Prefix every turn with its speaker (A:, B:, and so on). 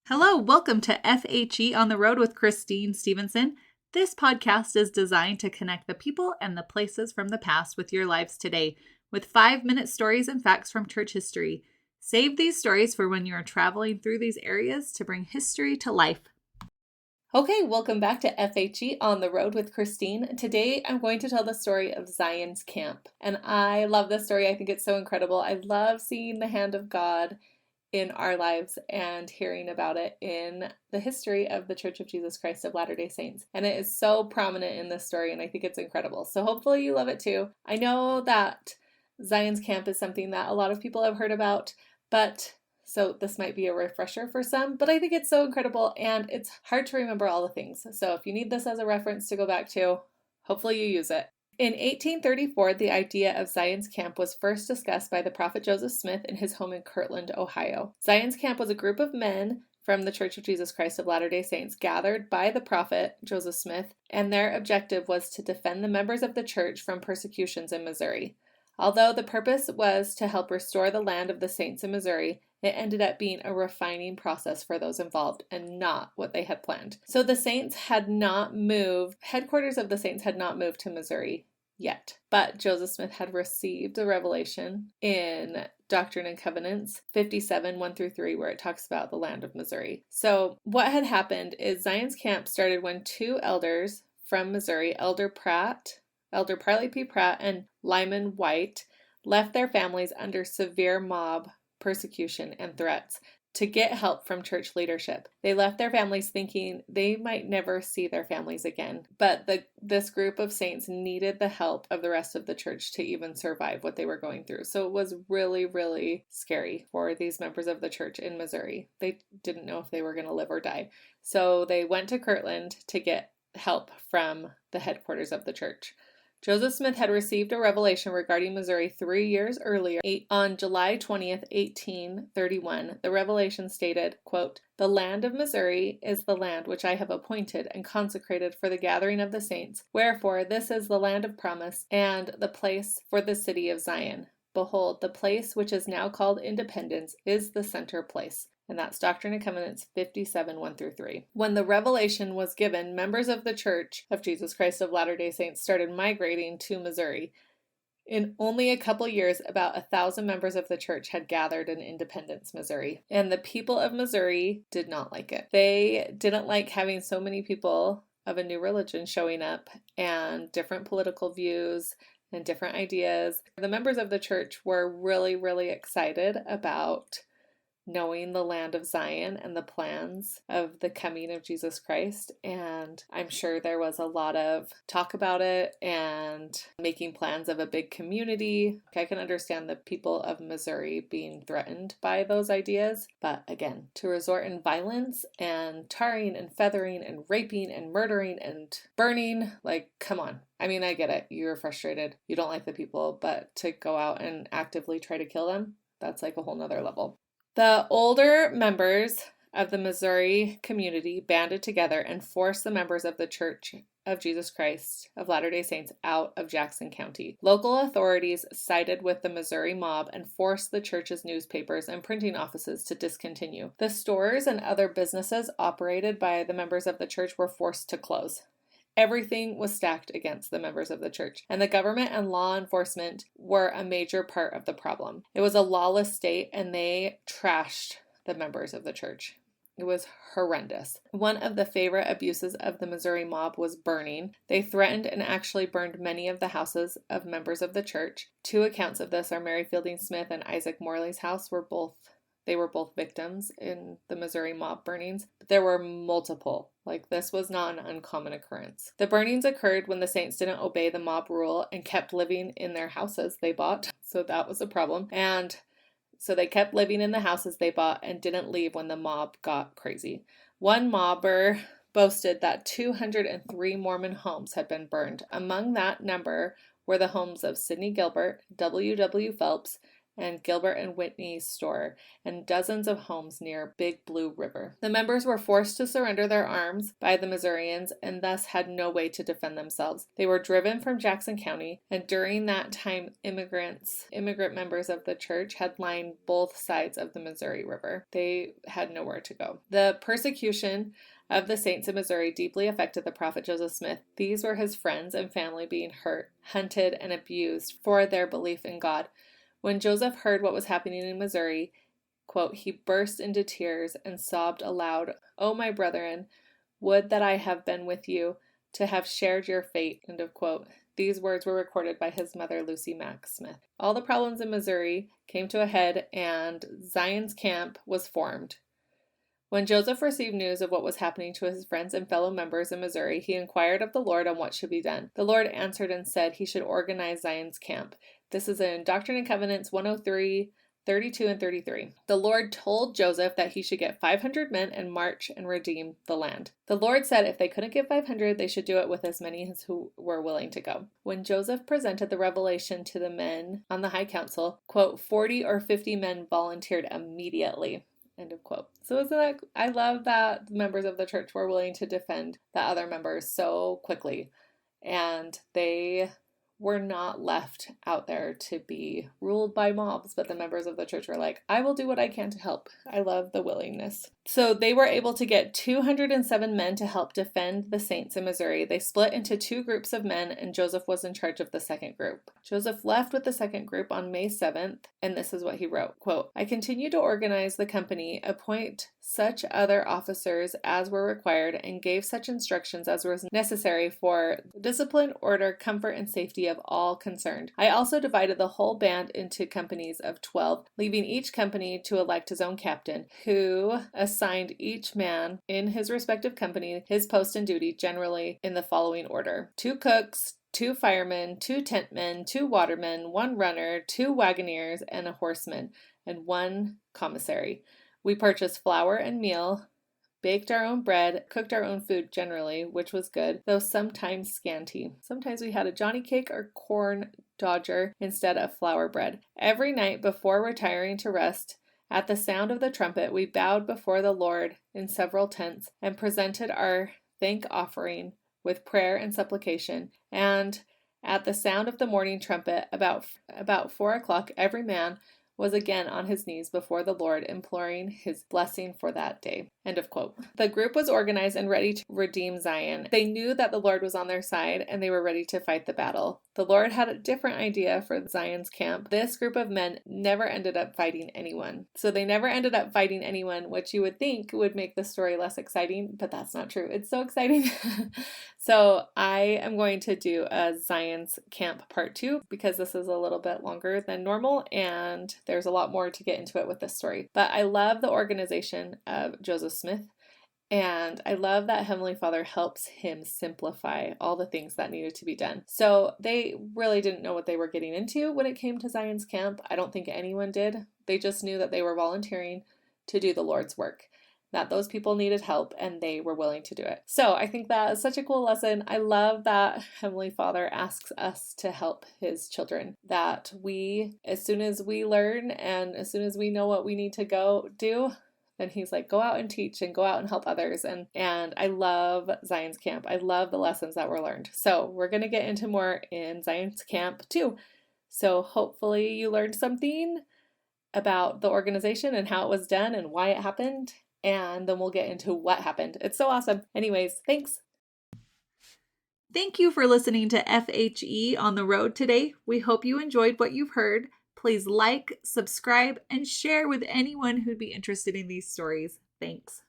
A: Hello, welcome to FHE on the Road with Christine Stevenson. This podcast is designed to connect the people and the places from the past with your lives today, with 5-minute stories and facts from church history. Save these stories for when you are traveling through these areas to bring history to life. Okay, welcome back to FHE on the Road with Christine. Today I'm going to tell the story of Zion's Camp, and I love this story. I think it's so incredible. I love seeing the hand of God in our lives and hearing about it in the history of the Church of Jesus Christ of Latter-day Saints. And it is so prominent in this story, and I think it's incredible. So hopefully you love it too. I know that Zion's Camp is something that a lot of people have heard about, so this might be a refresher for some, but I think it's so incredible and it's hard to remember all the things. So if you need this as a reference to go back to, hopefully you use it. In 1834, the idea of Zion's Camp was first discussed by the prophet Joseph Smith in his home in Kirtland, Ohio. Zion's Camp was a group of men from the Church of Jesus Christ of Latter-day Saints gathered by the prophet Joseph Smith, and their objective was to defend the members of the church from persecutions in Missouri. Although the purpose was to help restore the land of the saints in Missouri, it ended up being a refining process for those involved and not what they had planned. So headquarters of the saints had not moved to Missouri yet. But Joseph Smith had received a revelation in Doctrine and Covenants 57, 1-3, where it talks about the land of Missouri. So what had happened is Zion's Camp started when two elders from Missouri, Elder Parley P. Pratt and Lyman White, left their families under severe mob persecution and threats to get help from church leadership. They left their families thinking they might never see their families again, but this group of saints needed the help of the rest of the church to even survive what they were going through. So it was really, really scary for these members of the church in Missouri. They didn't know if they were going to live or die. So they went to Kirtland to get help from the headquarters of the church. Joseph Smith had received a revelation regarding Missouri 3 years earlier. On July 20th, 1831, the revelation stated, quote, "The land of Missouri is the land which I have appointed and consecrated for the gathering of the saints. Wherefore, this is the land of promise and the place for the city of Zion. Behold, the place which is now called Independence is the center place." And that's Doctrine and Covenants 57, 1-3. When the revelation was given, members of the Church of Jesus Christ of Latter-day Saints started migrating to Missouri. In only a couple years, about 1,000 members of the church had gathered in Independence, Missouri. And the people of Missouri did not like it. They didn't like having so many people of a new religion showing up and different political views and different ideas. The members of the church were really, really excited about knowing the land of Zion and the plans of the coming of Jesus Christ. And I'm sure there was a lot of talk about it and making plans of a big community. I can understand the people of Missouri being threatened by those ideas. But again, to resort in violence and tarring and feathering and raping and murdering and burning, come on. I mean, I get it. You're frustrated. You don't like the people, but to go out and actively try to kill them, that's a whole nother level. The older members of the Missouri community banded together and forced the members of the Church of Jesus Christ of Latter-day Saints out of Jackson County. Local authorities sided with the Missouri mob and forced the church's newspapers and printing offices to discontinue. The stores and other businesses operated by the members of the church were forced to close. Everything was stacked against the members of the church, and the government and law enforcement were a major part of the problem. It was a lawless state, and they trashed the members of the church. It was horrendous. One of the favorite abuses of the Missouri mob was burning. They threatened and actually burned many of the houses of members of the church. 2 accounts of this are Mary Fielding Smith and Isaac Morley's house. They were both victims in the Missouri mob burnings. But there were multiple. This was not an uncommon occurrence. The burnings occurred when the saints didn't obey the mob rule and kept living in their houses they bought. So that was a problem. And so they kept living in the houses they bought and didn't leave when the mob got crazy. One mobber boasted that 203 Mormon homes had been burned. Among that number were the homes of Sidney Gilbert, W. Phelps, and Gilbert and Whitney's store, and dozens of homes near Big Blue River. The members were forced to surrender their arms by the Missourians and thus had no way to defend themselves. They were driven from Jackson County, and during that time, immigrant members of the church had lined both sides of the Missouri River. They had nowhere to go. The persecution of the saints in Missouri deeply affected the prophet Joseph Smith. These were his friends and family being hurt, hunted, and abused for their belief in God. When Joseph heard what was happening in Missouri, quote, he burst into tears and sobbed aloud, "Oh, my brethren, would that I have been with you to have shared your fate," end of quote. These words were recorded by his mother, Lucy Mack Smith. All the problems in Missouri came to a head, and Zion's Camp was formed. When Joseph received news of what was happening to his friends and fellow members in Missouri, he inquired of the Lord on what should be done. The Lord answered and said he should organize Zion's Camp. This is in Doctrine and Covenants 103, 32, and 33. The Lord told Joseph that he should get 500 men and march and redeem the land. The Lord said if they couldn't get 500, they should do it with as many as who were willing to go. When Joseph presented the revelation to the men on the high council, quote, 40 or 50 men volunteered immediately. End of quote. So isn't that, I love that members of the church were willing to defend the other members so quickly. And they were not left out there to be ruled by mobs, but the members of the church were like, I will do what I can to help. I love the willingness. So they were able to get 207 men to help defend the saints in Missouri. They split into two groups of men, and Joseph was in charge of the second group. Joseph left with the second group on May 7th, and this is what he wrote, quote, I continue to organize the company, appoint such other officers as were required, and gave such instructions as was necessary for discipline, order, comfort, and safety of all concerned. I also divided the whole band into companies of 12, leaving each company to elect his own captain, who assigned each man in his respective company his post and duty, generally in the following order: 2 cooks, 2 firemen, 2 tentmen, 2 watermen, 1 runner, 2 wagoners, and a horseman, and 1 commissary. We purchased flour and meal, baked our own bread, cooked our own food generally, which was good, though sometimes scanty. Sometimes we had a Johnny cake or corn dodger instead of flour bread. Every night before retiring to rest, at the sound of the trumpet, we bowed before the Lord in several tents and presented our thank offering with prayer and supplication. And at the sound of the morning trumpet, about 4 o'clock, every man was again on his knees before the Lord, imploring his blessing for that day. End of quote. The group was organized and ready to redeem Zion. They knew that the Lord was on their side, and they were ready to fight the battle. The Lord had a different idea for Zion's camp. This group of men never ended up fighting anyone. So they never ended up fighting anyone, which you would think would make the story less exciting, but that's not true. It's so exciting. So I am going to do a Zion's Camp part 2 because this is a little bit longer than normal, and there's a lot more to get into it with this story. But I love the organization of Joseph Smith, and I love that Heavenly Father helps him simplify all the things that needed to be done. So they really didn't know what they were getting into when it came to Zion's Camp. I don't think anyone did. They just knew that they were volunteering to do the Lord's work, that those people needed help, and they were willing to do it. So I think that is such a cool lesson. I love that Heavenly Father asks us to help his children, that we, as soon as we learn and as soon as we know what we need to go do, then he's like, go out and teach and go out and help others. And I love Zion's Camp. I love the lessons that were learned. So we're going to get into more in Zion's Camp too. So hopefully you learned something about the organization and how it was done and why it happened. And then we'll get into what happened. It's so awesome. Anyways, thanks. Thank you for listening to FHE on the road today. We hope you enjoyed what you've heard. Please like, subscribe, and share with anyone who'd be interested in these stories. Thanks.